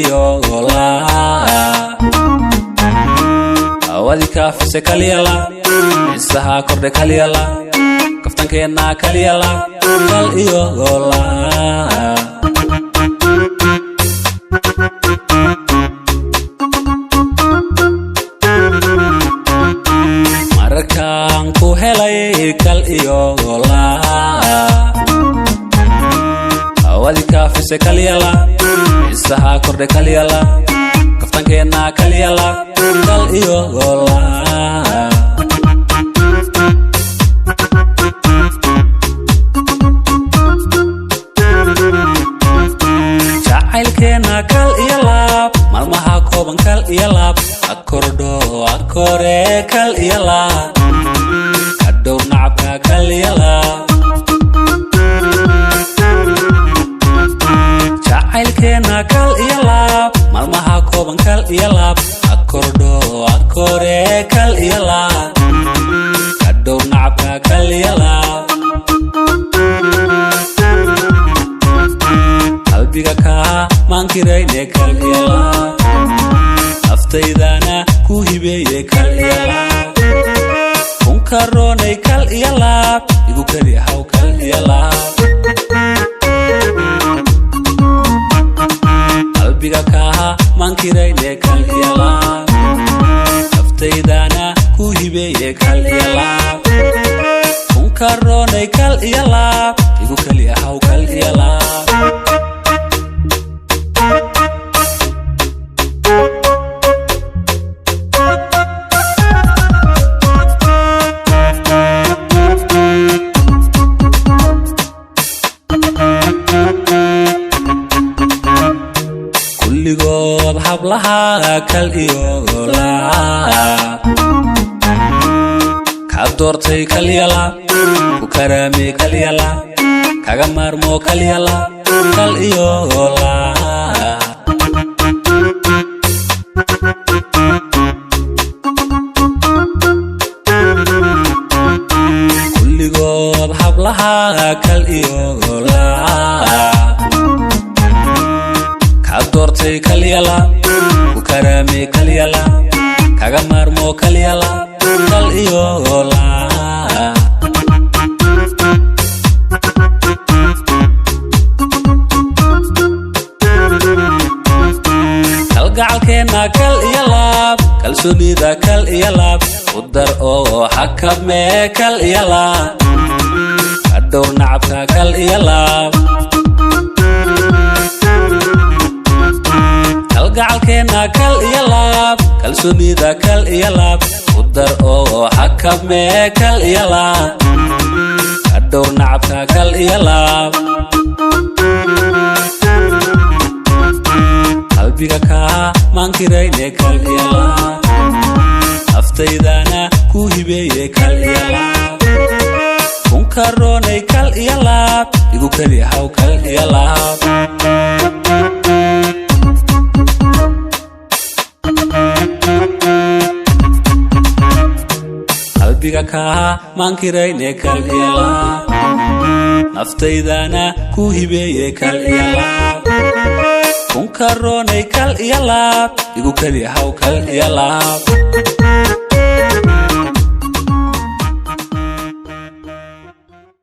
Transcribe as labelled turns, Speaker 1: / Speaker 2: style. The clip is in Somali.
Speaker 1: iyola awadi kaafise kaliyala isaha kordhe kaliyala kaftankeena kaliyala kal iyola markaan ku helay kal iyola awadi kaafise kaliyala isaha kordhe kaliyala kaftankeena kaliyala kal iyola jacaylkeena kal iyalaab maalmaha kooban kal iyalaab akordho akore kal iyalaab kadhow nacabka kal iyalaab jacaylkeena kal iyalaab maalmaha kooban kal iyalaab akordho akore kal iyalaab kadhow nacabka kal iyalaab qalbiga kaa maankirayne kal iyalaab naftaydana ku hibeeye kal iyalaab kunkaroonay kal iyalaab igu keli haw kal iyalaab qalbiga kaa maankirayne kal iyalaab naftaydana ku hibeeye kal iyalaab kunkaroonay kal iyalaab igu keli haw kal iyalaab kulligood hablaha kal iyola ka doortay kal iyalaab ku karaame kal iyalaab kaga maarmo kal iyalaab kal iyola kulligood hablaha kal iyola ka doortay kal iyalaab ku karaame kal iyalaab kaga maarmo kal iyalaab kal iyola kalgacalkeena kal iyalaab kalsoonida kal iyalaab udar oo xakame kal iyalaab kadhow nacabka kal iyalaab kalgacalkeena kal iyalaab kalsoonida kal iyalaab udar oo xakame kal iyalaab kadhow nacabka kal iyalaab qalbiga kaa maankirayne kal iyalaab naftaydana ku hibeeye kal iyalaab kunkaroonay kal iyalaab igu keli haw kal iyalaab qalbiga kaa maankirayne kal iyalaab naftaydana ku hibeeye kal iyalaab kunkaroonay kal iyalaab igu keli haw kal iyalaab